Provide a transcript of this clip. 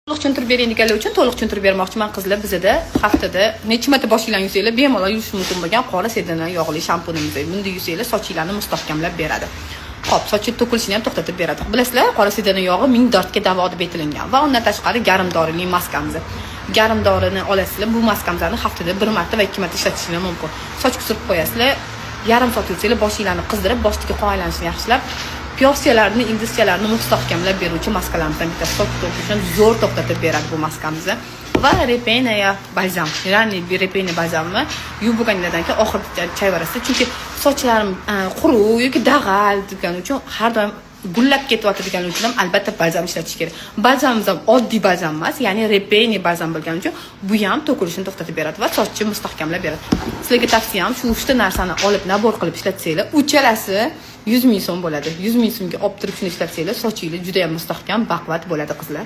To'liq tushuntirib beringlar uchun to'liq tushuntirib bermoqchiman qizlar. Bizda haftada necha marta boshinglarni yuvsanglar bemalol yuvish mumkin bo'lgan qora sedana yog'li shampunimiz. Bunda yuvsanglar sochinglarni mustahkamlab beradi. Xo'p, soch to'kilishini ham to'xtatib beradi. Bilasizlar, qora sedana yog'i 1000 dardga davo deb aytilgan va undan tashqari garimdorili maskamiz. Garimdorini olasizlar, bu maskamizni haftada 1 marta va 2 marta ishlatishingiz mumkin. Sochga surib qo'yasizlar, yarim soat yuvsanglar boshinglarni qizdirib, boshdagi qoyalanishni yaxshilab, piyosiyalarni, indisiyalarni mustahkamlab beruvchi maskalarimizdan bittasi. Soch to'kilishini zo'r to'xtatib beradi bu maskamiz. Va repena ya balzam. Ya'ni bir repena balzamni yuvib bo'lgandan keyin oxirida chayvarasiz. Chunki sochlarim quruq yoki dag'al degani uchun har doim gullab ketayotganligi uchun ham albatta balzam ishlatish kerak. Balzamimiz ham oddiy balzam emas, ya'ni repena balzam bo'lgani uchun bu ham to'kilishini to'xtatib beradi va sochni mustahkamlab beradi. Sizlarga tavsiyam shu 3 ta narsani olib nabor qilib ishlatsanglar, uchalasi 100 ming so'm bo'ladi. 100 ming so'mga olib turib shuni ishlatsanglar, sochingiz juda ham mustahkam, baquvvat bo'ladi qizlar.